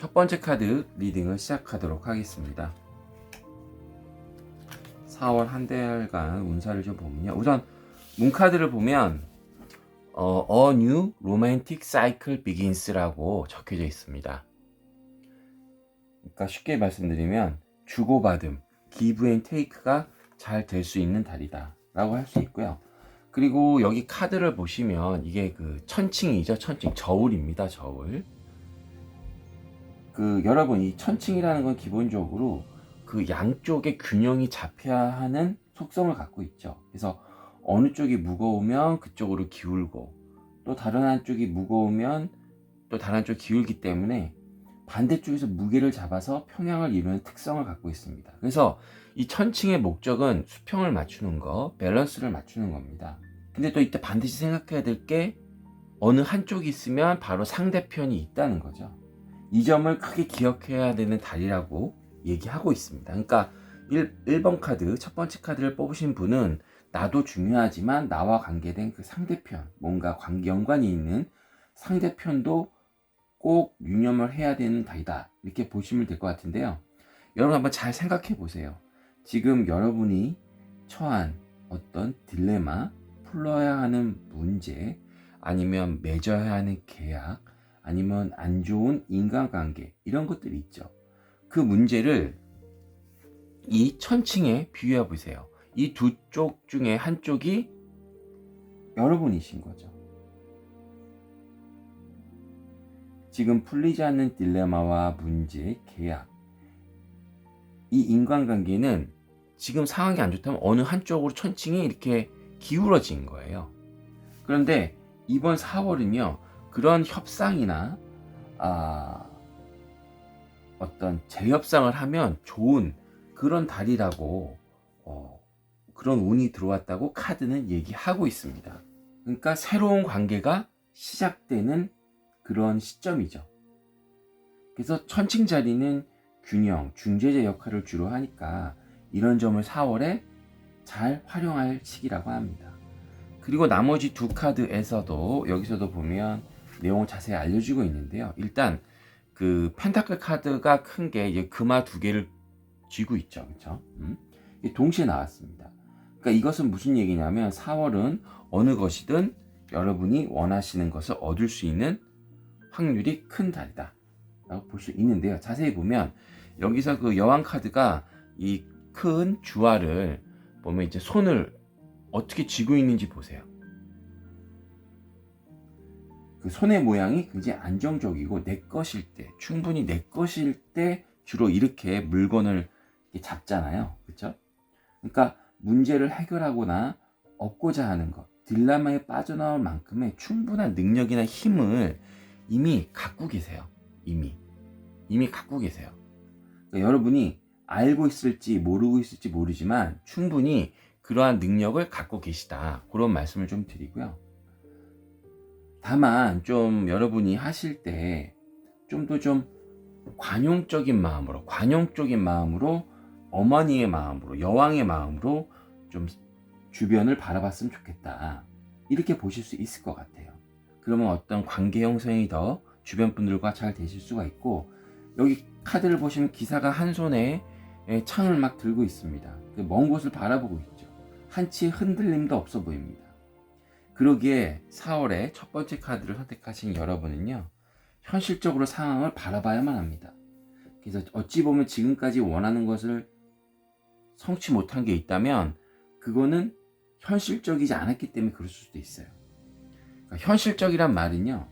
첫 번째 카드 리딩을 시작하도록 하겠습니다. 4월 한 달간 운사를 좀 보면요. 우선 문카드를 보면 A New Romantic Cycle Begins라고 적혀져 있습니다. 그러니까 쉽게 말씀드리면 주고받음, give and take가 잘 될 수 있는 달이다 라고 할 수 있고요. 그리고 여기 카드를 보시면 이게 그 천칭이죠. 천칭, 저울입니다. 저울. 여러분, 이 천칭이라는 건 기본적으로 그 양쪽의 균형이 잡혀야 하는 속성을 갖고 있죠. 그래서 어느 쪽이 무거우면 그쪽으로 기울고, 또 다른 한쪽이 무거우면 또 다른 한쪽 기울기 때문에 반대쪽에서 무게를 잡아서 평양을 이루는 특성을 갖고 있습니다. 그래서 이 천칭의 목적은 수평을 맞추는 거, 밸런스를 맞추는 겁니다. 근데 또 이때 반드시 생각해야 될 게 어느 한쪽이 있으면 바로 상대편이 있다는 거죠. 이 점을 크게 기억해야 되는 달이라고 얘기하고 있습니다. 그러니까 1번 카드, 첫 번째 카드를 뽑으신 분은 나도 중요하지만 나와 관계된 그 상대편, 뭔가 연관이 있는 상대편도 꼭 유념을 해야 되는 달이다. 이렇게 보시면 될 것 같은데요. 여러분 한번 잘 생각해 보세요. 지금 여러분이 처한 어떤 딜레마, 풀어야 하는 문제, 아니면 맺어야 하는 계약, 아니면 안 좋은 인간관계, 이런 것들이 있죠. 그 문제를 이 천칭에 비유해 보세요. 이 두 쪽 중에 한쪽이 여러분이신 거죠. 지금 풀리지 않는 딜레마와 문제, 계약, 이 인간관계는 지금 상황이 안 좋다면 어느 한쪽으로 천칭이 이렇게 기울어진 거예요. 그런데 이번 4월은요, 그런 협상이나 어떤 재협상을 하면 좋은 그런 달이라고, 그런 운이 들어왔다고 카드는 얘기하고 있습니다. 그러니까 새로운 관계가 시작되는 그런 시점이죠. 그래서 천칭 자리는 균형, 중재자 역할을 주로 하니까 이런 점을 4월에 잘 활용할 시기라고 합니다. 그리고 나머지 두 카드에서도 여기서도 보면 내용을 자세히 알려주고 있는데요. 일단 그 펜타클 카드가 큰 게 이제 금화 두 개를 쥐고 있죠. 그렇죠? 동시에 나왔습니다. 그러니까 이것은 무슨 얘기냐면 4월은 어느 것이든 여러분이 원하시는 것을 얻을 수 있는 확률이 큰 달이다 라고 볼 수 있는데요. 자세히 보면 여기서 그 여왕 카드가 이 큰 주화를 보면 이제 손을 어떻게 쥐고 있는지 보세요. 그 손의 모양이 굉장히 안정적이고 내 것일 때, 충분히 내 것일 때 주로 이렇게 물건을 이렇게 잡잖아요. 그렇죠? 그러니까 문제를 해결하거나 얻고자 하는 것, 딜레마에 빠져나올 만큼의 충분한 능력이나 힘을 이미 갖고 계세요. 이미 갖고 계세요. 그러니까 여러분이 알고 있을지 모르고 있을지 모르지만 충분히 그러한 능력을 갖고 계시다. 그런 말씀을 좀 드리고요. 다만 좀 여러분이 하실 때 좀 더 좀 관용적인 마음으로 어머니의 마음으로, 여왕의 마음으로 좀 주변을 바라봤으면 좋겠다. 이렇게 보실 수 있을 것 같아요. 그러면 어떤 관계 형성이 더 주변 분들과 잘 되실 수가 있고, 여기 카드를 보시면 기사가 한 손에 창을 막 들고 있습니다. 먼 곳을 바라보고 있죠. 한치의 흔들림도 없어 보입니다. 그러기에 4월에 첫 번째 카드를 선택하신 여러분은요, 현실적으로 상황을 바라봐야만 합니다. 그래서 어찌 보면 지금까지 원하는 것을 성취 못한 게 있다면 그거는 현실적이지 않았기 때문에 그럴 수도 있어요. 그러니까 현실적이란 말은요,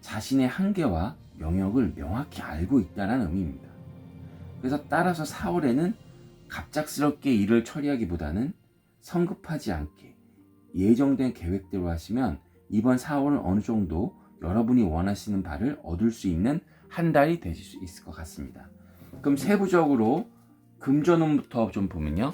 자신의 한계와 영역을 명확히 알고 있다는 의미입니다. 그래서 따라서 4월에는 갑작스럽게 일을 처리하기보다는 성급하지 않게 예정된 계획대로 하시면 이번 4월은 어느 정도 여러분이 원하시는 바를 얻을 수 있는 한 달이 되실 수 있을 것 같습니다. 그럼 세부적으로 금전운부터 좀 보면요.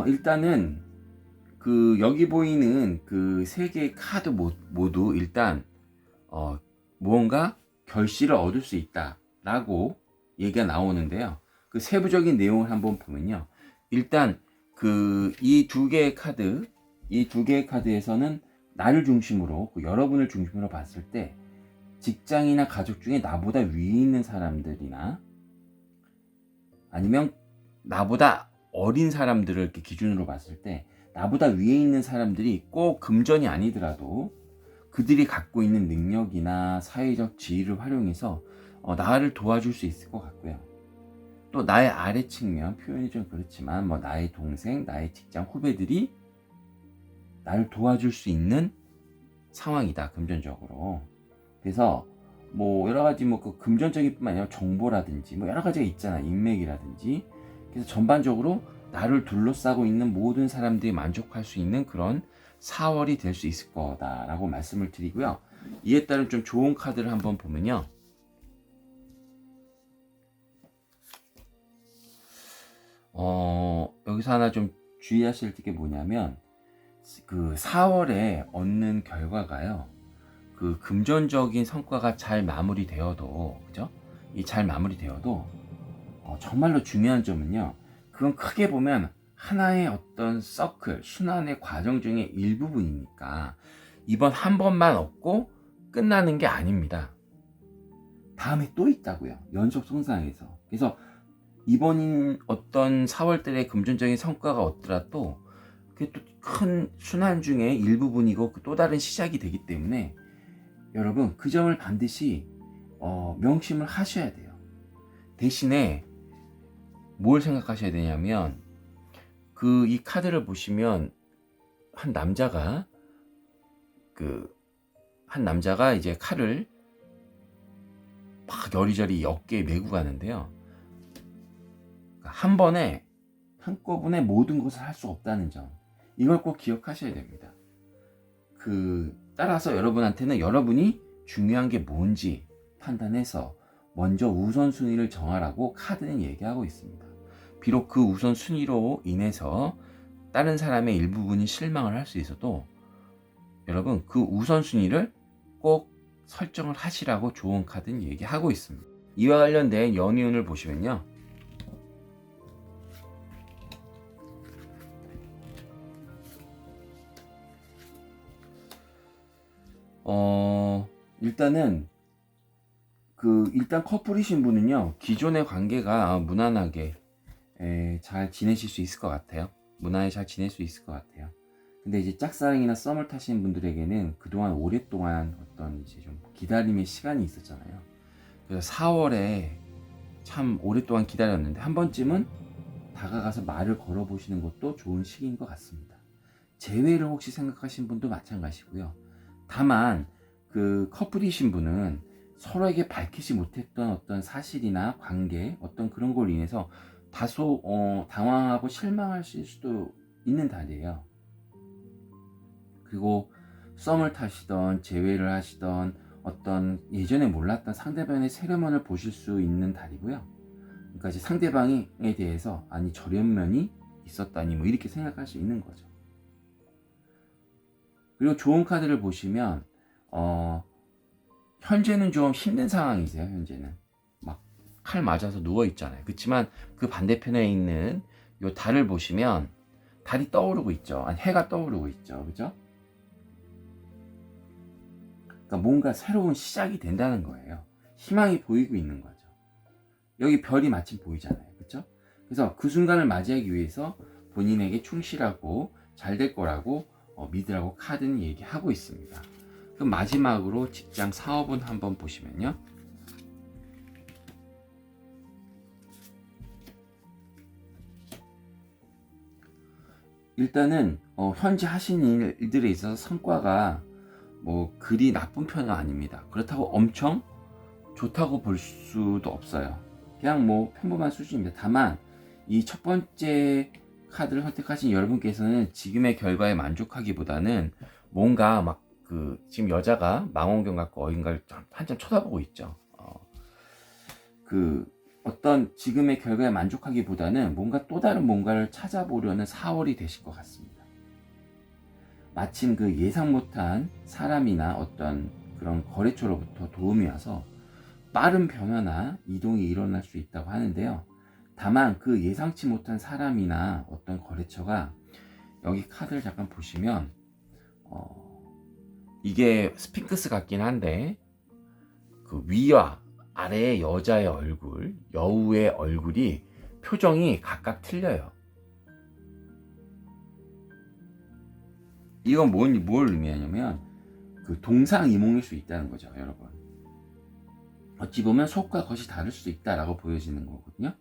일단은 여기 보이는 그 세 개의 카드 모두 일단 무언가 결실을 얻을 수 있다라고 얘기가 나오는데요. 그 세부적인 내용을 한번 보면요. 일단 이 두 개의 카드에서는 나를 중심으로, 여러분을 중심으로 봤을 때 직장이나 가족 중에 나보다 위에 있는 사람들이나 아니면 나보다 어린 사람들을 이렇게 기준으로 봤을 때 나보다 위에 있는 사람들이 꼭 금전이 아니더라도 그들이 갖고 있는 능력이나 사회적 지위를 활용해서 나를 도와줄 수 있을 것 같고요. 또 나의 아래 측면, 표현이 좀 그렇지만 나의 동생, 나의 직장 후배들이 나를 도와줄 수 있는 상황이다, 금전적으로. 그래서 여러 가지 그 금전적인 뿐만 아니라 정보라든지 여러 가지가 있잖아, 인맥이라든지. 그래서 전반적으로 나를 둘러싸고 있는 모든 사람들이 만족할 수 있는 그런 4월이 될 수 있을 거다라고 말씀을 드리고요. 이에 따른 좀 좋은 카드를 한번 보면요. 여기서 하나 좀 주의하실 게 뭐냐면, 그 4월에 얻는 결과가요, 그 금전적인 성과가 잘 마무리되어도, 그죠? 잘 마무리되어도 정말로 중요한 점은요, 그건 크게 보면 하나의 어떤 서클, 순환의 과정 중에 일부분이니까 이번 한 번만 얻고 끝나는 게 아닙니다. 다음에 또 있다고요, 연속 손상에서. 그래서 이번 어떤 4월달에 금전적인 성과가 없더라도 그게 또 큰 순환 중에 일부분이고 또 다른 시작이 되기 때문에 여러분, 그 점을 반드시 명심을 하셔야 돼요. 대신에 뭘 생각하셔야 되냐면, 이 카드를 보시면 한 남자가 이제 칼을 막 여리저리 어깨에 메고 가는데요, 한 번에 한꺼번에 모든 것을 할 수 없다는 점, 이걸 꼭 기억하셔야 됩니다. 따라서 여러분한테는 여러분이 중요한 게 뭔지 판단해서 먼저 우선순위를 정하라고 카드는 얘기하고 있습니다. 비록 그 우선순위로 인해서 다른 사람의 일부분이 실망을 할 수 있어도 여러분, 그 우선순위를 꼭 설정을 하시라고 좋은 카드는 얘기하고 있습니다. 이와 관련된 연이운을 보시면요, 일단은 일단 커플이신 분은요, 기존의 관계가 무난하게 잘 지내실 수 있을 것 같아요. 무난하게 잘 지낼 수 있을 것 같아요. 근데 이제 짝사랑이나 썸을 타시는 분들에게는 그동안 오랫동안 어떤 이제 좀 기다림의 시간이 있었잖아요. 그래서 4월에 참 오랫동안 기다렸는데 한 번쯤은 다가가서 말을 걸어보시는 것도 좋은 시기인 것 같습니다. 재회를 혹시 생각하신 분도 마찬가지고요. 다만 커플이신 분은 서로에게 밝히지 못했던 어떤 사실이나 관계, 어떤 그런 걸로 인해서 다소 당황하고 실망하실 수도 있는 달이에요. 그리고 썸을 타시던 재회를 하시던 어떤 예전에 몰랐던 상대방의 새로면을 보실 수 있는 달이고요. 그러니까 이제 상대방에 대해서 저런 면이 있었다니 이렇게 생각할 수 있는 거죠. 그리고 좋은 카드를 보시면 현재는 좀 힘든 상황이세요. 현재는 막 칼 맞아서 누워 있잖아요. 그렇지만 그 반대편에 있는 요 달을 보시면 달이 떠오르고 있죠. 해가 떠오르고 있죠. 그죠? 그러니까 뭔가 새로운 시작이 된다는 거예요. 희망이 보이고 있는 거죠. 여기 별이 마침 보이잖아요. 그렇죠? 그래서 그 순간을 맞이하기 위해서 본인에게 충실하고 잘 될 거라고 믿으라고 카드는 얘기하고 있습니다. 그럼 마지막으로 직장 사업은 한번 보시면요, 일단은 현재 하시는 일들에 있어서 성과가 그리 나쁜 편은 아닙니다. 그렇다고 엄청 좋다고 볼 수도 없어요. 그냥 평범한 수준입니다. 다만 이 첫 번째 카드를 선택하신 여러분께서는 지금의 결과에 만족하기보다는 뭔가 지금 여자가 망원경 갖고 어딘가를 한참 쳐다보고 있죠. 어떤 지금의 결과에 만족하기보다는 뭔가 또 다른 뭔가를 찾아보려는 4월이 되실 것 같습니다. 마침 예상 못한 사람이나 어떤 그런 거래처로부터 도움이 와서 빠른 변화나 이동이 일어날 수 있다고 하는데요. 다만 그 예상치 못한 사람이나 어떤 거래처가 여기 카드를 잠깐 보시면 이게 스핑크스 같긴 한데 그 위와 아래의 여자의 얼굴, 여우의 얼굴이 표정이 각각 틀려요. 이건 뭘 의미하냐면 그 동상이몽일 수 있다는 거죠, 여러분. 어찌 보면 속과 겉이 다를 수 있다라고 보여지는 거거든요.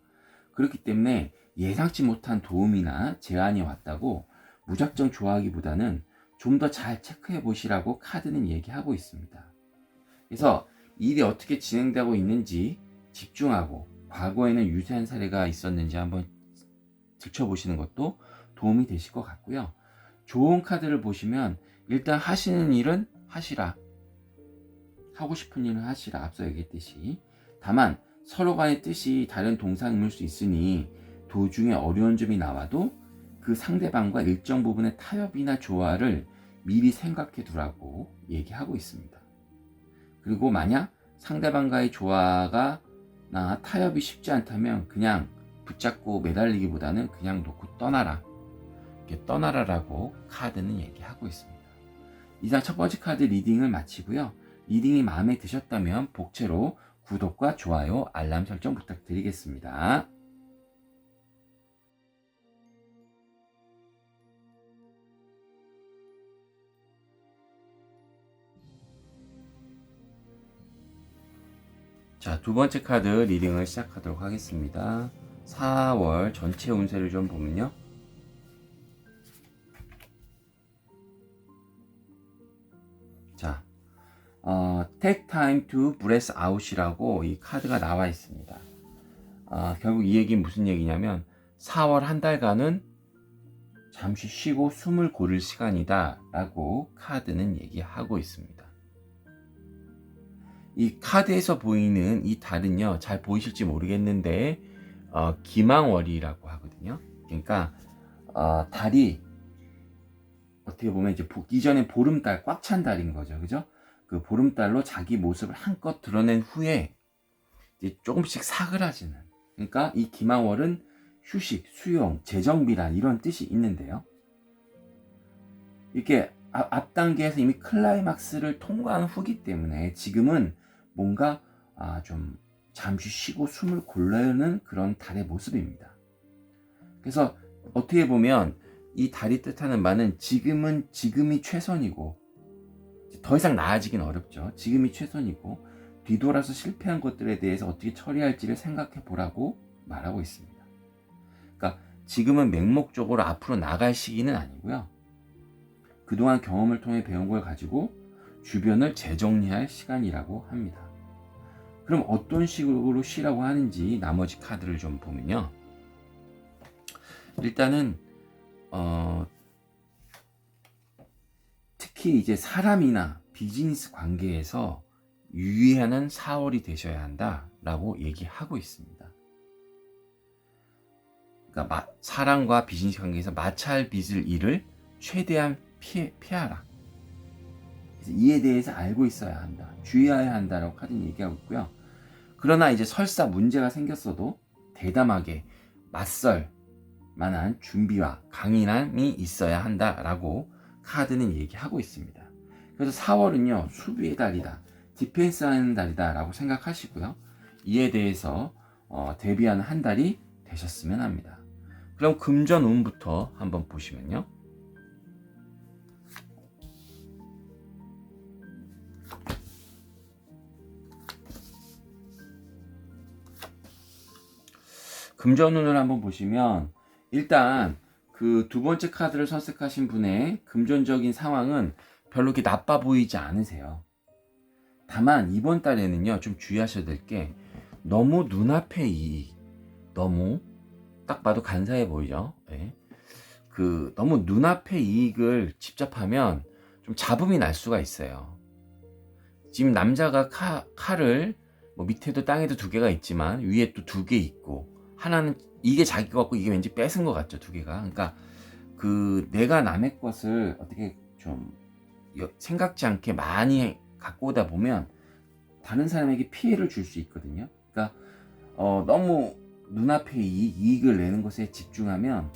그렇기 때문에 예상치 못한 도움이나 제안이 왔다고 무작정 좋아하기보다는 좀 더 잘 체크해 보시라고 카드는 얘기하고 있습니다. 그래서 일이 어떻게 진행되고 있는지 집중하고 과거에는 유사한 사례가 있었는지 한번 들춰보시는 것도 도움이 되실 것 같고요. 좋은 카드를 보시면 일단 하시는 일은 하시라. 하고 싶은 일은 하시라. 앞서 얘기했듯이. 다만 서로 간의 뜻이 다른 동상이물 수 있으니 도중에 어려운 점이 나와도 그 상대방과 일정 부분의 타협이나 조화를 미리 생각해 두라고 얘기하고 있습니다. 그리고 만약 상대방과의 조화가 나 타협이 쉽지 않다면 그냥 붙잡고 매달리기보다는 그냥 놓고 떠나라. 이렇게 떠나라라고 카드는 얘기하고 있습니다. 이상 첫 번째 카드 리딩을 마치고요. 리딩이 마음에 드셨다면 복채로 구독과 좋아요, 알람 설정 부탁드리겠습니다. 자, 두 번째 카드 리딩을 시작하도록 하겠습니다. 4월 전체 운세를 좀 보면요. 자, Take time to breath out이라고 이 카드가 나와 있습니다. 결국 이 얘기는 무슨 얘기냐면 4월 한 달간은 잠시 쉬고 숨을 고를 시간이다 라고 카드는 얘기하고 있습니다. 이 카드에서 보이는 이 달은요, 잘 보이실지 모르겠는데 기망월이라고 하거든요. 그러니까 달이 어떻게 보면 이제 이전에 보름달, 꽉 찬 달인 거죠. 그죠? 그 보름달로 자기 모습을 한껏 드러낸 후에 이제 조금씩 사그라지는. 그러니까 이 기망월은 휴식, 수용, 재정비란 이런 뜻이 있는데요. 이렇게 앞 단계에서 이미 클라이막스를 통과한 후기 때문에 지금은 뭔가 좀 잠시 쉬고 숨을 고르는 그런 달의 모습입니다. 그래서 어떻게 보면 이 달이 뜻하는 바는 지금이 최선이고 더 이상 나아지긴 어렵죠. 지금이 최선이고 뒤돌아서 실패한 것들에 대해서 어떻게 처리할지를 생각해 보라고 말하고 있습니다. 그러니까 지금은 맹목적으로 앞으로 나갈 시기는 아니고요. 그동안 경험을 통해 배운 걸 가지고 주변을 재정리할 시간이라고 합니다. 그럼 어떤 식으로 쉬라고 하는지 나머지 카드를 좀 보면요. 일단은 특히 이제 사람이나 비즈니스 관계에서 유의하는 4월이 되셔야 한다라고 얘기하고 있습니다. 그러니까 사람과 비즈니스 관계에서 마찰 빚을 일을 최대한 피하라. 그래서 이에 대해서 알고 있어야 한다. 주의해야 한다라고 카드는 얘기하고 있고요. 그러나 이제 설사 문제가 생겼어도 대담하게 맞설 만한 준비와 강인함이 있어야 한다라고 카드는 얘기하고 있습니다. 그래서 4월은요, 수비의 달이다, 디펜스하는 달이다 라고 생각하시고요. 이에 대해서 대비하는 한 달이 되셨으면 합니다. 그럼 금전 운부터 한번 보시면요. 금전운을 한번 보시면 일단 그 두 번째 카드를 선택하신 분의 금전적인 상황은 별로 그렇게 나빠 보이지 않으세요. 다만 이번 달에는요, 좀 주의하셔야 될 게 너무 눈앞의 이익, 너무 딱 봐도 간사해 보이죠. 네. 그 너무 눈앞의 이익을 집착하면 좀 잡음이 날 수가 있어요. 지금 남자가 칼을 뭐 밑에도 땅에도 두 개가 있지만 위에 또 두 개 있고 하나는 이게 자기 거 같고 이게 왠지 뺏은 것 같죠, 두 개가. 그러니까 그 내가 남의 것을 어떻게 좀 생각지 않게 많이 갖고 오다 보면 다른 사람에게 피해를 줄 수 있거든요. 그러니까 너무 눈앞의 이익을 내는 것에 집중하면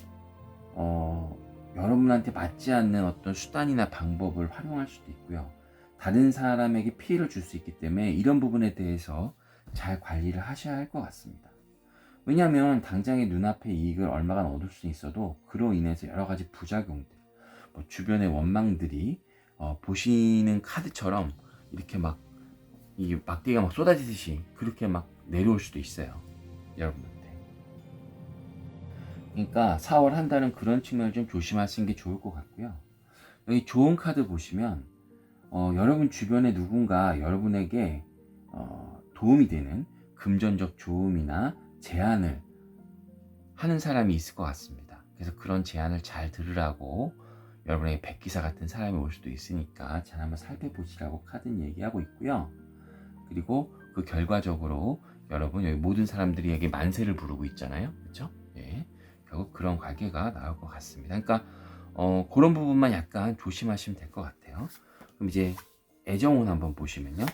여러분한테 맞지 않는 어떤 수단이나 방법을 활용할 수도 있고요. 다른 사람에게 피해를 줄 수 있기 때문에 이런 부분에 대해서 잘 관리를 하셔야 할 것 같습니다. 왜냐하면 당장의 눈앞의 이익을 얼마간 얻을 수 있어도 그로 인해서 여러 가지 부작용들, 뭐 주변의 원망들이 보시는 카드처럼 이렇게 막 이 막대기가 막 쏟아지듯이 그렇게 막 내려올 수도 있어요, 여러분한테. 그러니까 4월 한 달은 그런 측면을 좀 조심하시는 게 좋을 것 같고요. 여기 좋은 카드 보시면 여러분 주변에 누군가 여러분에게 도움이 되는 금전적 조언이나 제안을 하는 사람이 있을 것 같습니다. 그래서 그런 제안을 잘 들으라고 여러분에게 백기사 같은 사람이 올 수도 있으니까 잘 한번 살펴보시라고 카드는 얘기하고 있고요. 그리고 그 결과적으로 여러분 여기 모든 사람들이 여기 만세를 부르고 있잖아요, 그렇죠? 예, 결국 그런 관계가 나올 것 같습니다. 그러니까 그런 부분만 약간 조심하시면 될 것 같아요. 그럼 이제 애정운 한번 보시면요.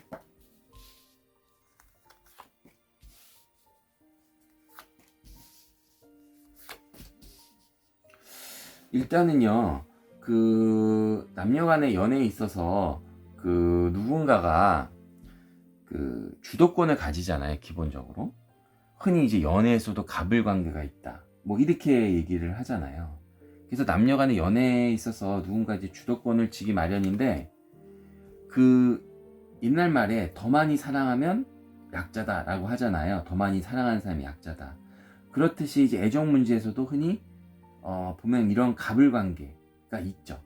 일단은요, 그 남녀간의 연애에 있어서 그 누군가가 그 주도권을 가지잖아요, 기본적으로. 흔히 이제 연애에서도 갑을 관계가 있다, 뭐 이렇게 얘기를 하잖아요. 그래서 남녀간의 연애에 있어서 누군가 이제 주도권을 쥐기 마련인데, 그 옛날 말에 더 많이 사랑하면 약자다라고 하잖아요. 더 많이 사랑하는 사람이 약자다. 그렇듯이 이제 애정 문제에서도 흔히 보면 이런 갑을 관계가 있죠.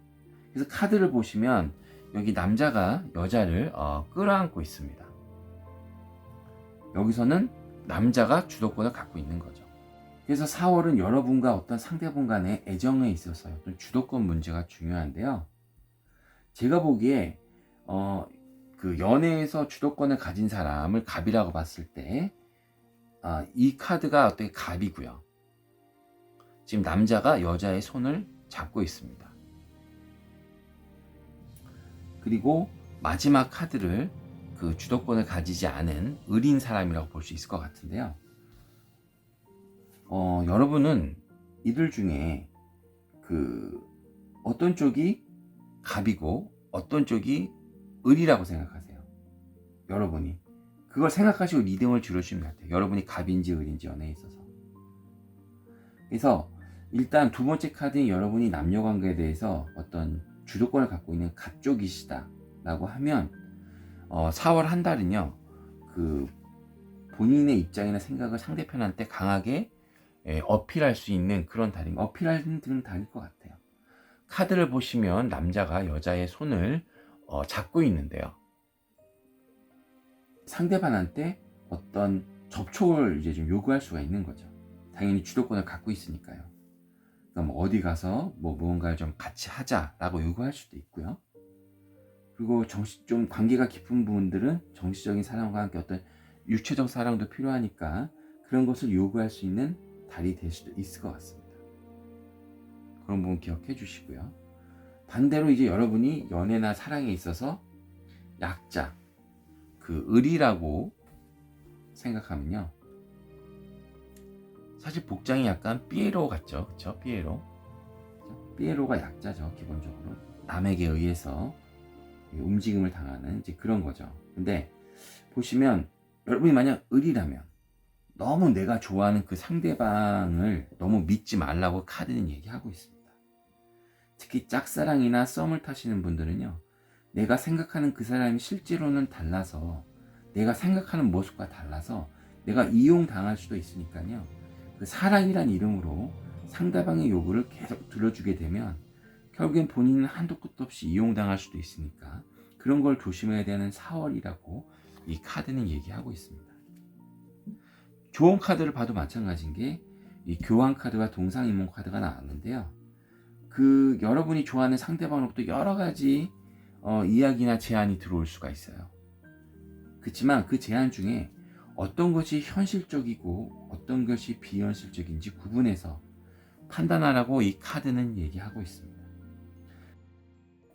그래서 카드를 보시면 여기 남자가 여자를 끌어안고 있습니다. 여기서는 남자가 주도권을 갖고 있는 거죠. 그래서 4월은 여러분과 어떤 상대분 간의 애정에 있어서 어떤 주도권 문제가 중요한데요. 제가 보기에 그 연애에서 주도권을 가진 사람을 갑이라고 봤을 때 이 카드가 어떻게 갑이고요. 지금 남자가 여자의 손을 잡고 있습니다. 그리고 마지막 카드를 그 주도권을 가지지 않은 을인 사람이라고 볼 수 있을 것 같은데요. 여러분은 이들 중에 그 어떤 쪽이 갑이고 어떤 쪽이 을이라고 생각하세요? 여러분이 그걸 생각하시고 리듬을 줄여주시면 될 것 같아요. 여러분이 갑인지 을인지 연애에 있어서. 그래서 일단 두 번째 카드인 여러분이 남녀관계에 대해서 어떤 주도권을 갖고 있는 갑 쪽이시다 라고 하면 4월 한 달은요, 그 본인의 입장이나 생각을 상대편한테 강하게 어필할 수 있는 그런 달입니다. 어필하는 달일 것 같아요. 카드를 보시면 남자가 여자의 손을 잡고 있는데요. 상대방한테 어떤 접촉을 이제 좀 요구할 수가 있는 거죠. 당연히 주도권을 갖고 있으니까요. 그럼 어디 가서 뭐 무언가를 좀 같이 하자라고 요구할 수도 있고요. 그리고 좀 관계가 깊은 분들은 정신적인 사랑과 함께 어떤 육체적 사랑도 필요하니까 그런 것을 요구할 수 있는 달이 될 수도 있을 것 같습니다. 그런 부분 기억해 주시고요. 반대로 이제 여러분이 연애나 사랑에 있어서 약자, 그 을이라고 생각하면요, 사실 복장이 약간 삐에로 같죠, 그렇죠? 삐에로가 약자죠. 기본적으로 남에게 의해서 움직임을 당하는 이제 그런 거죠. 근데 보시면 여러분이 만약 을이라면 너무 내가 좋아하는 그 상대방을 너무 믿지 말라고 카드는 얘기하고 있습니다. 특히 짝사랑이나 썸을 타시는 분들은요, 내가 생각하는 그 사람이 실제로는 달라서, 내가 생각하는 모습과 달라서 내가 이용당할 수도 있으니까요, 그 사랑이란 이름으로 상대방의 요구를 계속 들어주게 되면 결국엔 본인은 한도 끝도 없이 이용당할 수도 있으니까 그런 걸 조심해야 되는 4월이라고 이 카드는 얘기하고 있습니다. 좋은 카드를 봐도 마찬가지인 게 이 교환 카드와 동상이몽 카드가 나왔는데요. 그 여러분이 좋아하는 상대방으로부터 여러 가지 이야기나 제안이 들어올 수가 있어요. 그렇지만 그 제안 중에 어떤 것이 현실적이고 어떤 것이 비현실적인지 구분해서 판단하라고 이 카드는 얘기하고 있습니다.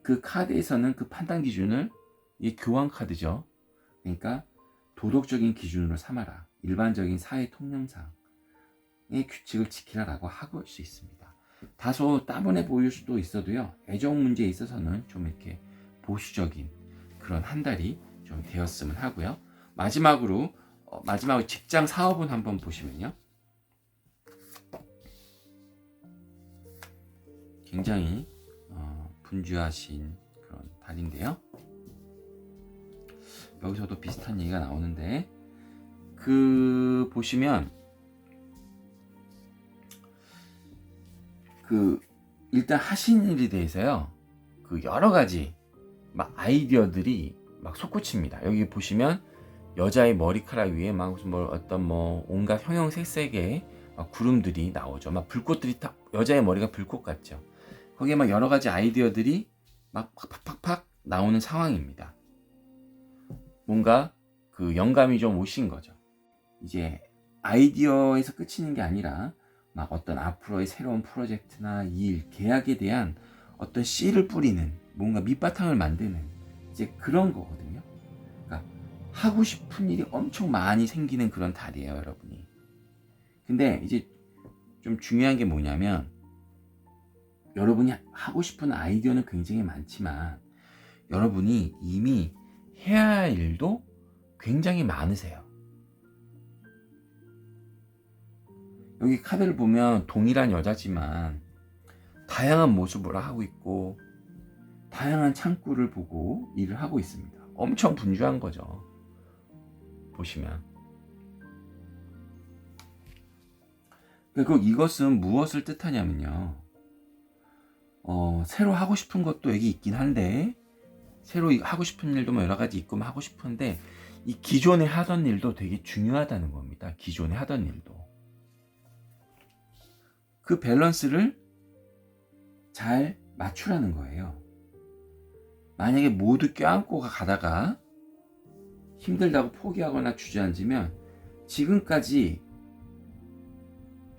그 카드에서는 그 판단 기준을 이 교환 카드죠. 그러니까 도덕적인 기준으로 삼아라. 일반적인 사회 통념상 규칙을 지키라라고 하고 수 있습니다. 다소 따분해 보일 수도 있어도요, 애정 문제에 있어서는 좀 이렇게 보수적인 그런 한 달이 좀 되었으면 하고요. 마지막으로 직장 사업은 한번 보시면요, 굉장히 분주하신 그런 달인데요. 여기서도 비슷한 얘기가 나오는데, 보시면 일단 하신 일에 대해서요, 여러 가지 막 아이디어들이 막 솟구칩니다. 여기 보시면 여자의 머리카락 위에 막 무슨 온갖 형형색색의 막 구름들이 나오죠. 막 불꽃들이 딱, 여자의 머리가 불꽃 같죠. 거기에 막 여러 가지 아이디어들이 막 팍팍팍 나오는 상황입니다. 뭔가 영감이 좀 오신 거죠. 이제 아이디어에서 끝이는 게 아니라 막 어떤 앞으로의 새로운 프로젝트나 일, 계약에 대한 어떤 씨를 뿌리는, 뭔가 밑바탕을 만드는 이제 그런 거거든요. 그러니까 하고 싶은 일이 엄청 많이 생기는 그런 달이에요, 여러분이. 근데 이제 좀 중요한 게 뭐냐면, 여러분이 하고 싶은 아이디어는 굉장히 많지만 여러분이 이미 해야 할 일도 굉장히 많으세요. 여기 카드를 보면 동일한 여자지만 다양한 모습을 하고 있고 다양한 창구를 보고 일을 하고 있습니다. 엄청 분주한 거죠. 보시면. 그리고 이것은 무엇을 뜻하냐면요, 새로 하고 싶은 것도 여기 있긴 한데, 새로 하고 싶은 일도 뭐 여러 가지 있고 하고 싶은데, 이 기존에 하던 일도 되게 중요하다는 겁니다. 기존에 하던 일도. 그 밸런스를 잘 맞추라는 거예요. 만약에 모두 껴안고 가다가 힘들다고 포기하거나 주저앉으면 지금까지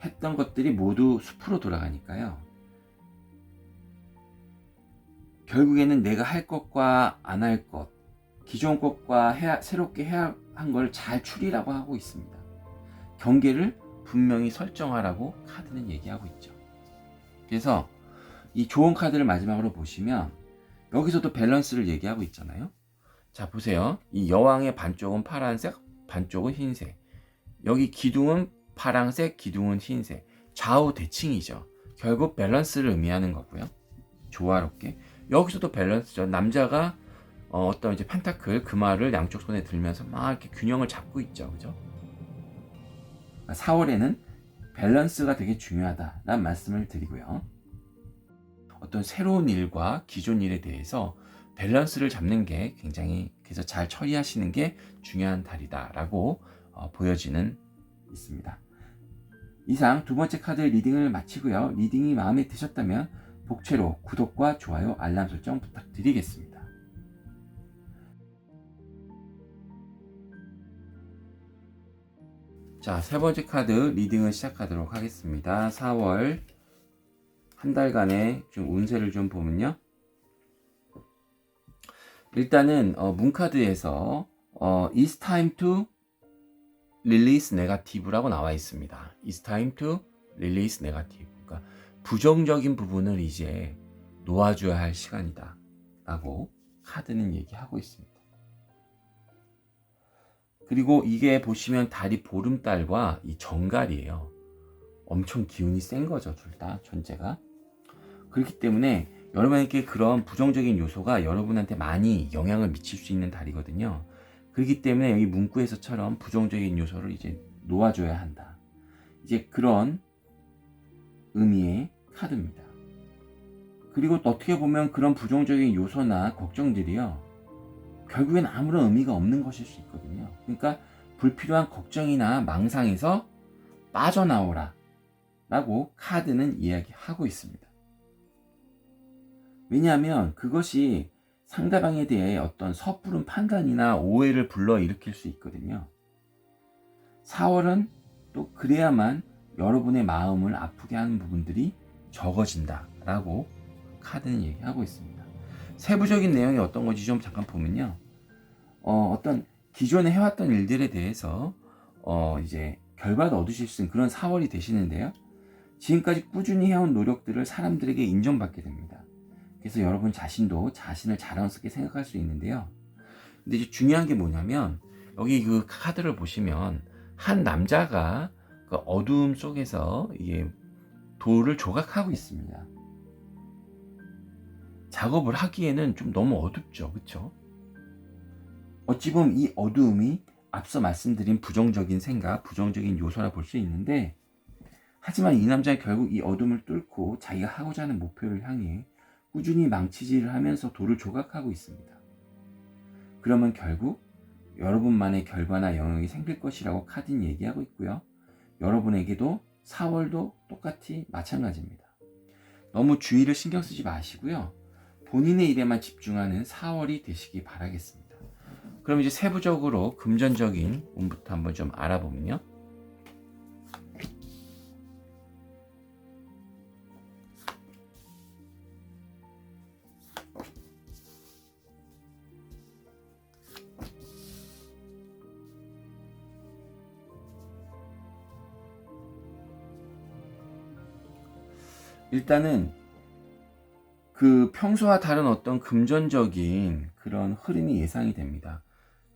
했던 것들이 모두 숲으로 돌아가니까요. 결국에는 내가 할 것과 안 할 것, 기존 것과 새롭게 해야 한 걸 잘 추리라고 하고 있습니다. 경계를 분명히 설정하라고 카드는 얘기하고 있죠. 그래서 이 좋은 카드를 마지막으로 보시면 여기서도 밸런스를 얘기하고 있잖아요. 자, 보세요. 이 여왕의 반쪽은 파란색, 반쪽은 흰색. 여기 기둥은 파란색, 기둥은 흰색. 좌우 대칭이죠. 결국 밸런스를 의미하는 거고요. 조화롭게. 여기서도 밸런스죠. 남자가 어떤 이제 펜타클, 금화를 양쪽 손에 들면서 막 이렇게 균형을 잡고 있죠. 그죠? 4월에는 밸런스가 되게 중요하다라는 말씀을 드리고요. 어떤 새로운 일과 기존 일에 대해서 밸런스를 잡는 게 굉장히, 그래서 잘 처리하시는 게 중요한 달이다라고 보여지는 있습니다. 이상 두 번째 카드 리딩을 마치고요. 리딩이 마음에 드셨다면 복채로 구독과 좋아요, 알람 설정 부탁드리겠습니다. 자, 세 번째 카드 리딩을 시작하도록 하겠습니다. 4월 한 달간의 좀 운세를 좀 보면요. 일단은 문카드에서 It's time to release negative라고 나와 있습니다. It's time to release negative. 그러니까 부정적인 부분을 이제 놓아줘야 할 시간이다 라고 카드는 얘기하고 있습니다. 그리고 이게 보시면 달이 보름달과 이 정갈이에요. 엄청 기운이 센 거죠, 둘 다, 존재가. 그렇기 때문에 여러분에게 그런 부정적인 요소가 여러분한테 많이 영향을 미칠 수 있는 달이거든요. 그렇기 때문에 여기 문구에서처럼 부정적인 요소를 이제 놓아줘야 한다. 이제 그런 의미의 카드입니다. 그리고 어떻게 보면 그런 부정적인 요소나 걱정들이요, 결국엔 아무런 의미가 없는 것일 수 있거든요. 그러니까 불필요한 걱정이나 망상에서 빠져나오라 라고 카드는 이야기하고 있습니다. 왜냐하면 그것이 상대방에 대해 어떤 섣부른 판단이나 오해를 불러일으킬 수 있거든요. 4월은 또 그래야만 여러분의 마음을 아프게 하는 부분들이 적어진다 라고 카드는 얘기하고 있습니다. 세부적인 내용이 어떤 건지 좀 잠깐 보면요, 어떤 기존에 해왔던 일들에 대해서 이제 결과도 얻으실 수 있는 그런 4월이 되시는데요. 지금까지 꾸준히 해온 노력들을 사람들에게 인정받게 됩니다. 그래서 여러분 자신도 자신을 자랑스럽게 생각할 수 있는데요. 근데 이제 중요한 게 뭐냐면 여기 그 카드를 보시면 한 남자가 그 어두움 속에서 이게 돌을 조각하고 있습니다. 작업을 하기에는 좀 너무 어둡죠, 그렇죠? 어찌 보면 이 어두움이 앞서 말씀드린 부정적인 생각, 부정적인 요소라 볼 수 있는데, 하지만 이 남자는 결국 이 어둠을 뚫고 자기가 하고자 하는 목표를 향해 꾸준히 망치질을 하면서 돌을 조각하고 있습니다. 그러면 결국 여러분만의 결과나 영역이 생길 것이라고 카드는 얘기하고 있고요. 여러분에게도 4월도 똑같이 마찬가지입니다. 너무 주의를 신경 쓰지 마시고요. 본인의 일에만 집중하는 4월이 되시기 바라겠습니다. 그럼 이제 세부적으로 금전적인 운부터 한번 좀 알아보면요. 일단은 그 평소와 다른 어떤 금전적인 그런 흐름이 예상이 됩니다.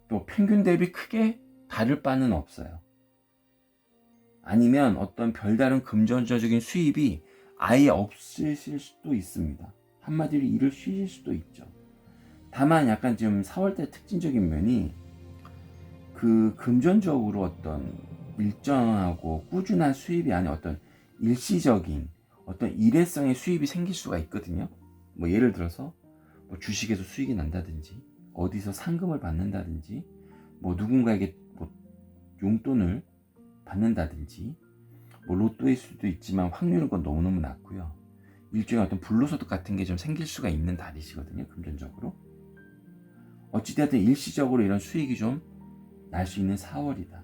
또 평균 대비 크게 다를 바는 없어요. 아니면 어떤 별다른 금전적인 수입이 아예 없으실 수도 있습니다. 한마디로 일을 쉬실 수도 있죠. 다만 약간 좀 4월달 특징적인 면이 그 금전적으로 어떤 일정하고 꾸준한 수입이 아닌 어떤 일시적인 어떤 일회성의 수입이 생길 수가 있거든요. 뭐 예를 들어서 뭐 주식에서 수익이 난다든지 어디서 상금을 받는다든지 뭐 누군가에게 뭐 용돈을 받는다든지 뭐 로또일 수도 있지만 확률은 건 너무너무 낮고요. 일종의 어떤 불로소득 같은 게 좀 생길 수가 있는 달이시거든요. 금전적으로. 어찌되었든 일시적으로 이런 수익이 좀 날 수 있는 4월이다.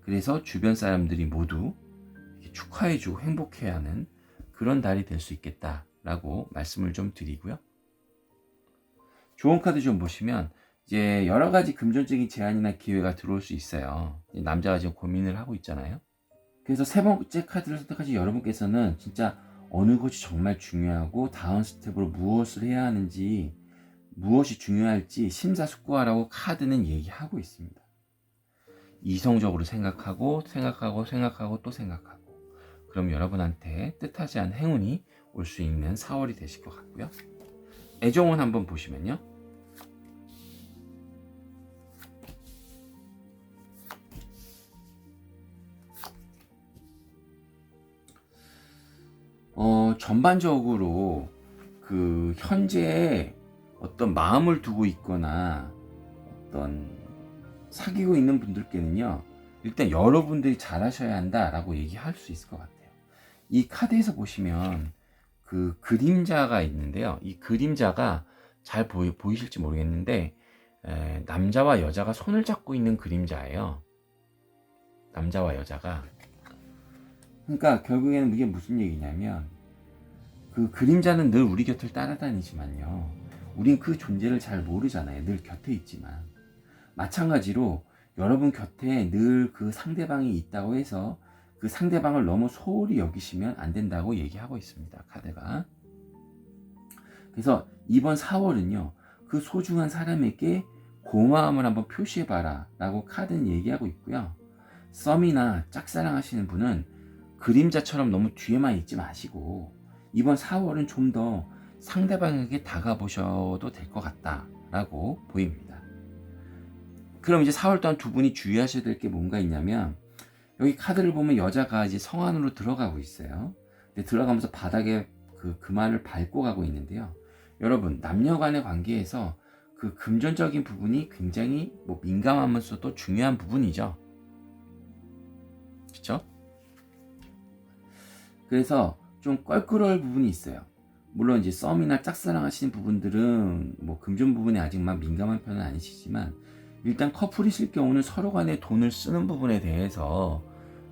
그래서 주변 사람들이 모두 축하해주고 행복해하는 그런 달이 될 수 있겠다라고 말씀을 좀 드리고요. 좋은 카드 좀 보시면 이제 여러 가지 금전적인 제안이나 기회가 들어올 수 있어요. 남자가 지금 고민을 하고 있잖아요. 그래서 세 번째 카드를 선택하신 여러분께서는 진짜 어느 것이 정말 중요하고 다음 스텝으로 무엇을 해야 하는지 무엇이 중요할지 심사숙고하라고 카드는 얘기하고 있습니다. 이성적으로 생각하고 또 생각하고 그럼 여러분한테 뜻하지 않은 행운이 올 수 있는 4월이 되실 것 같고요. 애정운 한번 보시면요. 전반적으로 그 현재에 어떤 마음을 두고 있거나 어떤 사귀고 있는 분들께는요. 일단 여러분들이 잘하셔야 한다라고 얘기할 수 있을 것 같아요. 이 카드에서 보시면 그 그림자가 있는데요. 이 그림자가 잘 보이실지 모르겠는데 남자와 여자가 손을 잡고 있는 그림자예요. 남자와 여자가. 그러니까 결국에는 이게 무슨 얘기냐면 그 그림자는 늘 우리 곁을 따라다니지만요. 우린 그 존재를 잘 모르잖아요. 늘 곁에 있지만. 마찬가지로 여러분 곁에 늘 그 상대방이 있다고 해서 그 상대방을 너무 소홀히 여기시면 안 된다고 얘기하고 있습니다. 카드가. 그래서 이번 4월은요. 그 소중한 사람에게 고마움을 한번 표시해봐라 라고 카드는 얘기하고 있고요. 썸이나 짝사랑하시는 분은 그림자처럼 너무 뒤에만 있지 마시고 이번 4월은 좀 더 상대방에게 다가보셔도 될 것 같다라고 보입니다. 그럼 이제 4월 동안 두 분이 주의하셔야 될 게 뭔가 있냐면 여기 카드를 보면 여자가 이제 성 안으로 들어가고 있어요. 근데 들어가면서 바닥에 그 말을 밟고 가고 있는데요. 여러분 남녀 간의 관계에서 그 금전적인 부분이 굉장히 뭐 민감하면서도 중요한 부분이죠. 그렇죠? 그래서 좀 껄끄러울 부분이 있어요. 물론 이제 썸이나 짝사랑 하시는 부분들은 뭐 금전 부분에 아직 막 민감한 편은 아니시지만 일단 커플이실 경우는 서로 간에 돈을 쓰는 부분에 대해서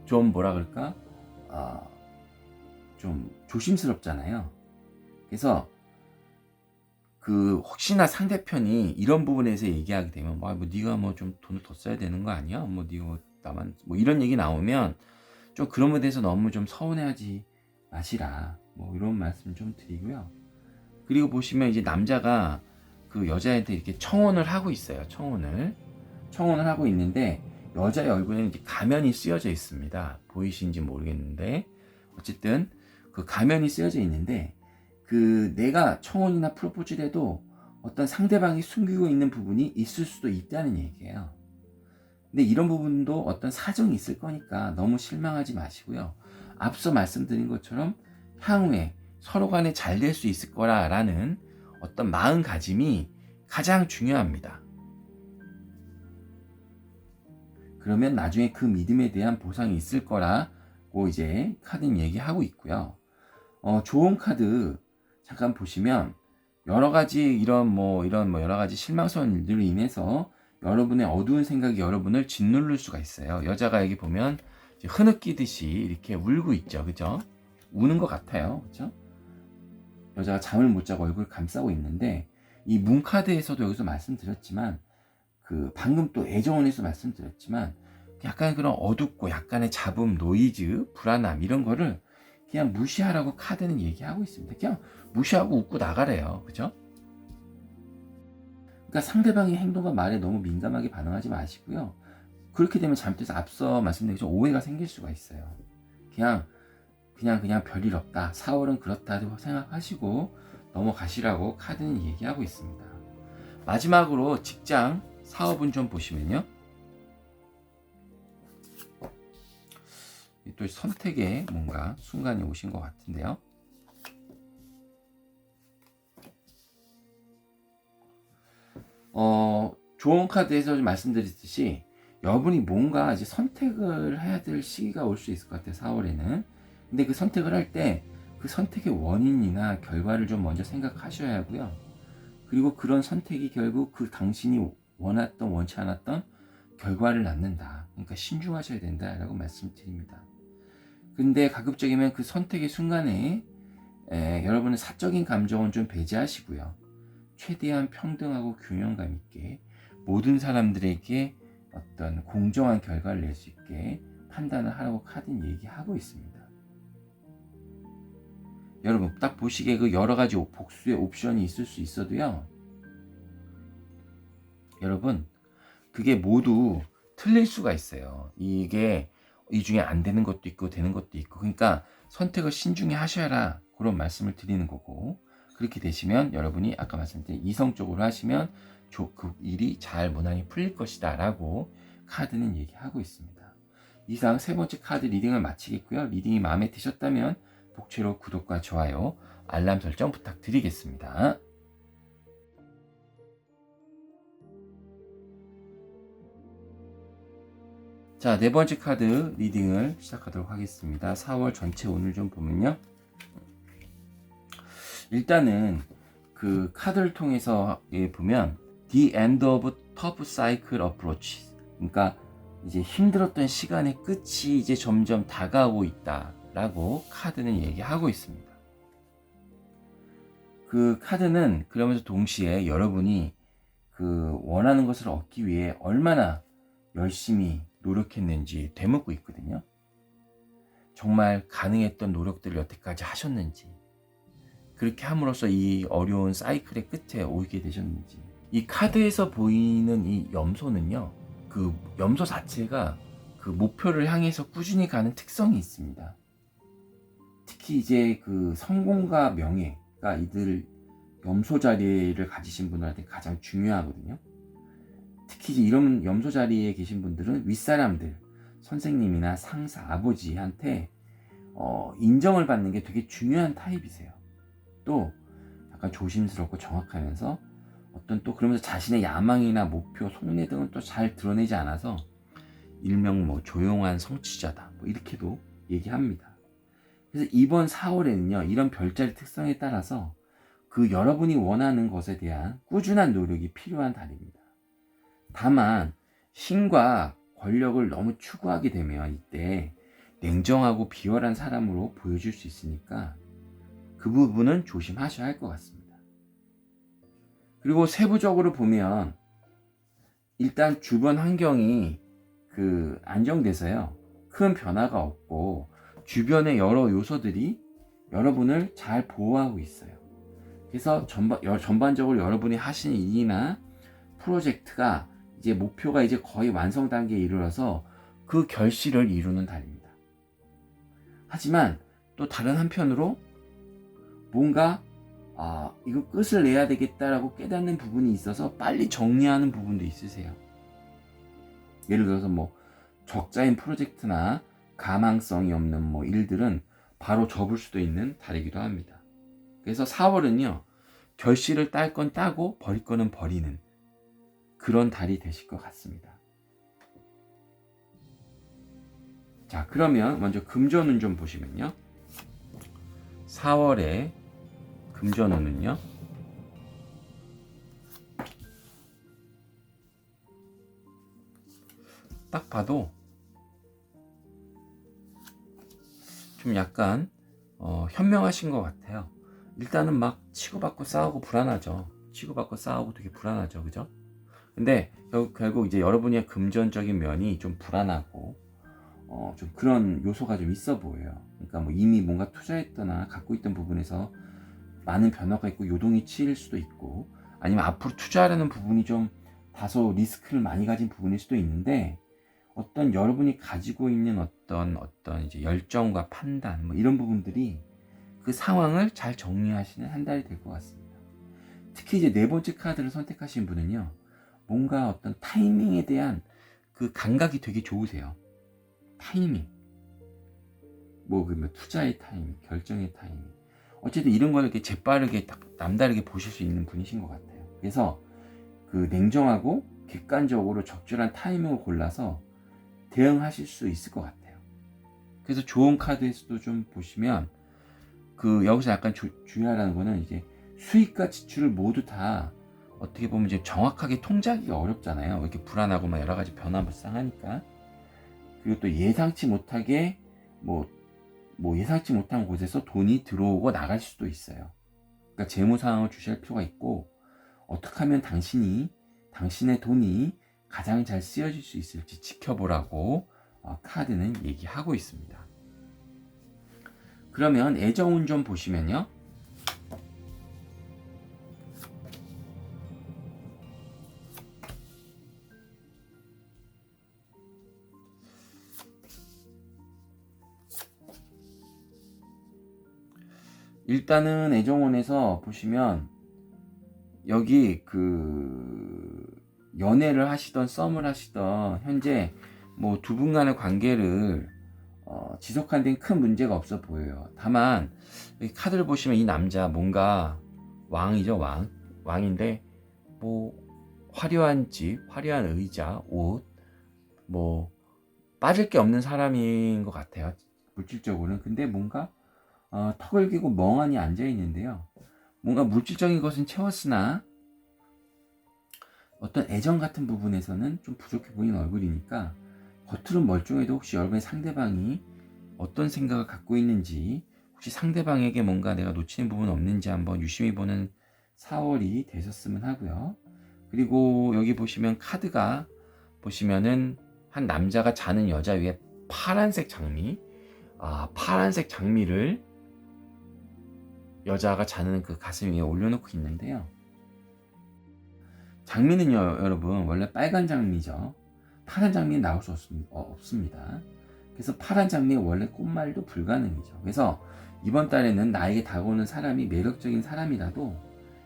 좀 뭐라 그럴까 좀 조심스럽잖아요. 그래서 그 혹시나 상대편이 이런 부분에서 얘기하게 되면 뭐 네가 뭐 좀 돈을 더 써야 되는 거 아니야? 뭐 네가 나만 뭐 이런 얘기 나오면 좀 그런 거에 대해서 너무 좀 서운해하지 마시라. 뭐 이런 말씀 좀 드리고요. 그리고 보시면 이제 남자가 그 여자한테 이렇게 청혼을 하고 있어요. 청혼을 하고 있는데 여자의 얼굴에는 이제 가면이 쓰여져 있습니다. 보이시는지 모르겠는데 어쨌든 그 가면이 쓰여져 있는데 그 내가 청혼이나 프로포즈를 해도 어떤 상대방이 숨기고 있는 부분이 있을 수도 있다는 얘기예요. 근데 이런 부분도 어떤 사정이 있을 거니까 너무 실망하지 마시고요. 앞서 말씀드린 것처럼 향후에 서로 간에 잘 될 수 있을 거라는 어떤 마음가짐이 가장 중요합니다. 그러면 나중에 그 믿음에 대한 보상이 있을 거라고 이제 카드는 얘기하고 있고요. 좋은 카드 잠깐 보시면 여러 가지 여러 가지 실망스러운 일들로 인해서 여러분의 어두운 생각이 여러분을 짓누를 수가 있어요. 여자가 여기 보면 흐느끼듯이 이렇게 울고 있죠. 그죠? 우는 것 같아요. 그죠? 여자가 잠을 못 자고 얼굴을 감싸고 있는데 이 문카드에서도 여기서 말씀드렸지만 방금 또 애정원에서 말씀드렸지만 약간 그런 어둡고 약간의 잡음, 노이즈, 불안함 이런 거를 그냥 무시하라고 카드는 얘기하고 있습니다. 그냥 무시하고 웃고 나가래요. 그죠? 그러니까 상대방의 행동과 말에 너무 민감하게 반응하지 마시고요. 그렇게 되면 잘못해서 앞서 말씀드린 것처럼 오해가 생길 수가 있어요. 그냥 별일 없다. 4월은 그렇다고 생각하시고 넘어가시라고 카드는 얘기하고 있습니다. 마지막으로 직장, 사업은 좀 보시면요. 또 선택의 뭔가 순간이 오신 것 같은데요. 좋은 카드에서 말씀드렸듯이 여러분이 뭔가 이제 선택을 해야 될 시기가 올 수 있을 것 같아요. 4월에는. 근데 그 선택을 할 때 그 선택의 원인이나 결과를 좀 먼저 생각하셔야 하고요. 그리고 그런 선택이 결국 그 당신이 원했던 원치 않았던 결과를 낳는다. 그러니까 신중하셔야 된다라고 말씀드립니다. 근데 가급적이면 그 선택의 순간에 여러분의 사적인 감정은 좀 배제하시고요. 최대한 평등하고 균형감 있게 모든 사람들에게 어떤 공정한 결과를 낼 수 있게 판단을 하라고 카드는 얘기하고 있습니다. 여러분 딱 보시기에 그 여러 가지 복수의 옵션이 있을 수 있어도요. 여러분 그게 모두 틀릴 수가 있어요. 이게 이 중에 안 되는 것도 있고 되는 것도 있고 그러니까 선택을 신중히 하셔라 그런 말씀을 드리는 거고 그렇게 되시면 여러분이 아까 말씀드린 이성적으로 하시면 그 일이 잘 무난히 풀릴 것이다 라고 카드는 얘기하고 있습니다. 이상 세 번째 카드 리딩을 마치겠고요. 리딩이 마음에 드셨다면 복채로 구독과 좋아요, 알람 설정 부탁드리겠습니다. 자, 네 번째 카드 리딩을 시작하도록 하겠습니다. 4월 전체 오늘 좀 보면요. 일단은 그 카드를 통해서 보면 The End of Tough Cycle Approach. 그러니까 이제 힘들었던 시간의 끝이 이제 점점 다가오고 있다라고 카드는 얘기하고 있습니다. 그 카드는 그러면서 동시에 여러분이 그 원하는 것을 얻기 위해 얼마나 열심히 노력했는지 되묻고 있거든요. 정말 가능했던 노력들을 여태까지 하셨는지, 그렇게 함으로써 이 어려운 사이클의 끝에 오게 되셨는지. 이 카드에서 보이는 이 염소는요, 그 염소 자체가 그 목표를 향해서 꾸준히 가는 특성이 있습니다. 특히 이제 그 성공과 명예가 이들 염소 자리를 가지신 분들한테 가장 중요하거든요. 특히 이제 이런 염소 자리에 계신 분들은 윗사람들, 선생님이나 상사, 아버지한테 인정을 받는 게 되게 중요한 타입이세요. 또 약간 조심스럽고 정확하면서 어떤 또 그러면서 자신의 야망이나 목표, 속내 등은 또 잘 드러내지 않아서 일명 뭐 조용한 성취자다 뭐 이렇게도 얘기합니다. 그래서 이번 4월에는요 이런 별자리 특성에 따라서 그 여러분이 원하는 것에 대한 꾸준한 노력이 필요한 달입니다. 다만 힘과 권력을 너무 추구하게 되면 이때 냉정하고 비열한 사람으로 보여줄 수 있으니까 그 부분은 조심하셔야 할 것 같습니다. 그리고 세부적으로 보면 일단 주변 환경이 안정돼서요. 큰 변화가 없고 주변의 여러 요소들이 여러분을 잘 보호하고 있어요. 그래서 전반적으로 여러분이 하시는 일이나 프로젝트가 이제 목표가 이제 거의 완성 단계에 이르러서 그 결실을 이루는 달입니다. 하지만 또 다른 한편으로 뭔가 이거 끝을 내야 되겠다라고 깨닫는 부분이 있어서 빨리 정리하는 부분도 있으세요. 예를 들어서 뭐 적자인 프로젝트나 가망성이 없는 뭐 일들은 바로 접을 수도 있는 달이기도 합니다. 그래서 4월은요, 결실을 딸 건 따고 버릴 거는 버리는 그런 달이 되실 것 같습니다. 자, 그러면 먼저 금전운 좀 보시면요. 4월에 금전운은요. 딱 봐도 좀 약간 현명하신 것 같아요. 일단은 막 치고받고 싸우고 불안하죠. 치고받고 싸우고 되게 불안하죠. 그죠? 근데 결국 이제 여러분의 금전적인 면이 좀 불안하고 좀 그런 요소가 좀 있어 보여요. 그러니까 뭐 이미 뭔가 투자했거나 갖고 있던 부분에서 많은 변화가 있고 요동이 치일 수도 있고, 아니면 앞으로 투자하려는 부분이 좀 다소 리스크를 많이 가진 부분일 수도 있는데, 어떤 여러분이 가지고 있는 어떤 이제 열정과 판단 뭐 이런 부분들이 그 상황을 잘 정리하시는 한 달이 될 것 같습니다. 특히 이제 네 번째 카드를 선택하신 분은요, 뭔가 어떤 타이밍에 대한 그 감각이 되게 좋으세요. 타이밍, 뭐 그러면 투자의 타이밍, 결정의 타이밍, 어쨌든 이런 거를 이렇게 재빠르게 남다르게 보실 수 있는 분이신 것 같아요. 그래서 그 냉정하고 객관적으로 적절한 타이밍을 골라서 대응하실 수 있을 것 같아요. 그래서 좋은 카드에서도 좀 보시면 여기서 약간 중요하다는 거는 이제 수익과 지출을 모두 다 어떻게 보면 이제 정확하게 통제하기가 어렵잖아요. 이렇게 불안하고 막 여러 가지 변화무쌍하니까. 그리고 또 예상치 못하게 뭐 예상치 못한 곳에서 돈이 들어오고 나갈 수도 있어요. 그러니까 재무 상황을 주시할 필요가 있고, 어떻게 하면 당신의 돈이 가장 잘 쓰여질 수 있을지 지켜보라고 카드는 얘기하고 있습니다. 그러면 애정운 좀 보시면요. 일단은 애정운에서 보시면 여기 연애를 하시던 썸을 하시던 현재 뭐 두 분 간의 관계를 지속하는 데는 큰 문제가 없어 보여요. 다만 여기 카드를 보시면 이 남자 뭔가 왕이죠. 왕인데 뭐 화려한 집, 화려한 의자, 옷, 뭐 빠질 게 없는 사람인 것 같아요. 물질적으로는. 근데 뭔가 턱을 기고 멍하니 앉아 있는데요. 뭔가 물질적인 것은 채웠으나 어떤 애정 같은 부분에서는 좀 부족해 보이는 얼굴이니까, 겉으로는 멀쩡해도 혹시 여러분의 상대방이 어떤 생각을 갖고 있는지, 혹시 상대방에게 뭔가 내가 놓치는 부분 없는지 한번 유심히 보는 4월이 되셨으면 하고요. 그리고 여기 보시면 카드가 보시면은 한 남자가 자는 여자 위에 파란색 장미를 여자가 자는 그 가슴 위에 올려놓고 있는데요. 장미는요, 여러분, 원래 빨간 장미죠. 파란 장미는 나올 수 없습니다. 그래서 파란 장미의 원래 꽃말도 불가능이죠. 그래서 이번 달에는 나에게 다가오는 사람이 매력적인 사람이라도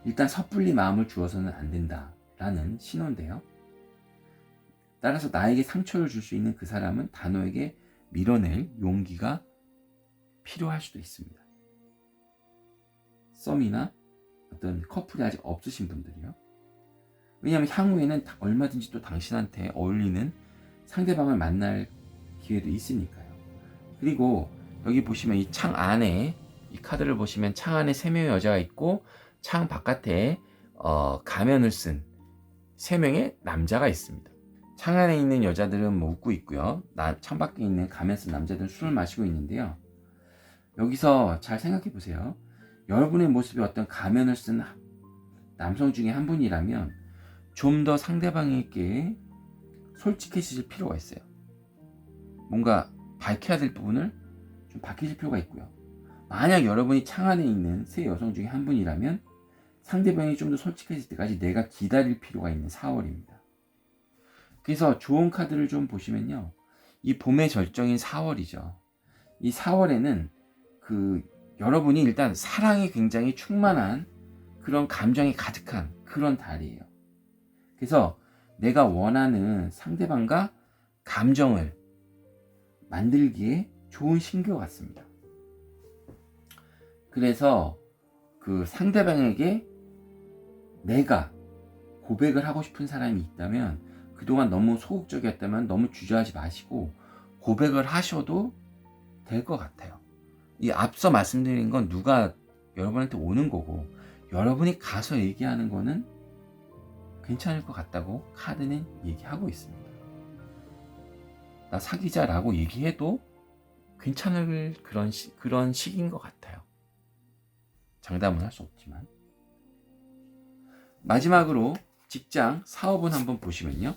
일단 섣불리 마음을 주어서는 안 된다라는 신호인데요. 따라서 나에게 상처를 줄 수 있는 그 사람은 단호하게 밀어낼 용기가 필요할 수도 있습니다. 썸이나 어떤 커플이 아직 없으신 분들이요. 왜냐하면 향후에는 얼마든지 또 당신한테 어울리는 상대방을 만날 기회도 있으니까요. 그리고 여기 보시면 이 창 안에, 이 카드를 보시면 창 안에 3명의 여자가 있고 창 바깥에 가면을 쓴 3명의 남자가 있습니다. 창 안에 있는 여자들은 뭐 웃고 있고요. 창 밖에 있는 가면 쓴 남자들은 술을 마시고 있는데요. 여기서 잘 생각해 보세요. 여러분의 모습이 어떤 가면을 쓴 남성 중에 한 분이라면 좀 더 상대방에게 솔직해지실 필요가 있어요. 뭔가 밝혀야 될 부분을 좀 밝히실 필요가 있고요. 만약 여러분이 창 안에 있는 세 여성 중에 한 분이라면 상대방이 좀 더 솔직해질 때까지 내가 기다릴 필요가 있는 4월입니다. 그래서 좋은 카드를 좀 보시면요. 이 봄의 절정인 4월이죠. 이 4월에는 여러분이 일단 사랑이 굉장히 충만한 그런 감정이 가득한 그런 달이에요. 그래서 내가 원하는 상대방과 감정을 만들기에 좋은 신규 같습니다. 그래서 상대방에게 내가 고백을 하고 싶은 사람이 있다면, 그동안 너무 소극적이었다면 너무 주저하지 마시고 고백을 하셔도 될 것 같아요. 이 앞서 말씀드린 건 누가 여러분한테 오는 거고, 여러분이 가서 얘기하는 거는 괜찮을 것 같다고 카드는 얘기하고 있습니다. 나 사귀자라고 얘기해도 괜찮을 그런 시기인 것 같아요. 장담은 할 수 없지만. 마지막으로 직장, 사업은 한번 보시면요.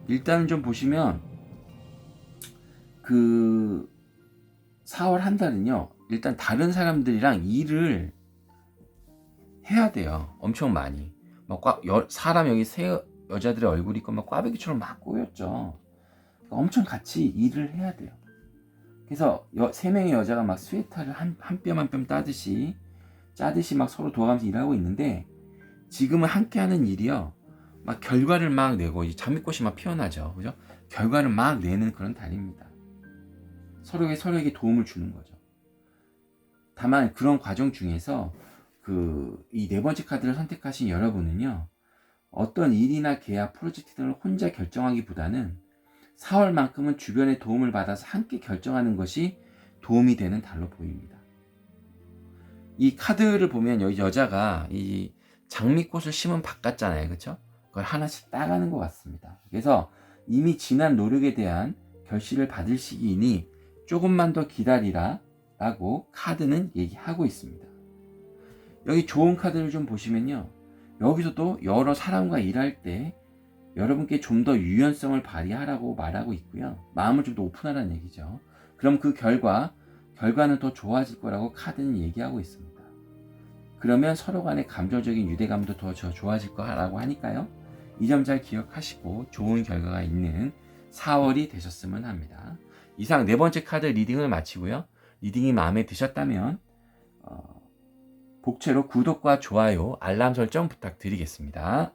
일단 좀 보시면 4월 한 달은요. 일단 다른 사람들이랑 일을 해야 돼요. 엄청 많이. 사람 여기 세 여자들의 얼굴이 있고 막 꽈배기처럼 막 꼬였죠. 그러니까 엄청 같이 일을 해야 돼요. 그래서 세 명의 여자가 막 스웨터를 한 뼘 한 뼘 짜듯이 막 서로 도와가면서 일하고 있는데, 지금은 함께하는 일이요. 막 결과를 막 내고 이제 장미꽃이 막 피어나죠. 그죠? 결과를 막 내는 그런 달입니다. 서로에게 도움을 주는 거죠. 다만 그런 과정 중에서 이 네 번째 카드를 선택하신 여러분은요. 어떤 일이나 계약, 프로젝트 등을 혼자 결정하기보다는 4월만큼은 주변의 도움을 받아서 함께 결정하는 것이 도움이 되는 달로 보입니다. 이 카드를 보면 여기 여자가 이 장미꽃을 심은 밭 같잖아요. 그렇죠? 그걸 하나씩 따가는 것 같습니다. 그래서 이미 지난 노력에 대한 결실을 받을 시기이니 조금만 더 기다리라 라고 카드는 얘기하고 있습니다. 여기 좋은 카드를 좀 보시면요. 여기서도 여러 사람과 일할 때 여러분께 좀 더 유연성을 발휘하라고 말하고 있고요. 마음을 좀 더 오픈하라는 얘기죠. 그럼 그 결과는 더 좋아질 거라고 카드는 얘기하고 있습니다. 그러면 서로 간의 감정적인 유대감도 더 좋아질 거라고 하니까요. 이 점 잘 기억하시고 좋은 결과가 있는 4월이 되셨으면 합니다. 이상 네 번째 카드 리딩을 마치고요. 리딩이 마음에 드셨다면 복채로 구독과 좋아요, 알람 설정 부탁드리겠습니다.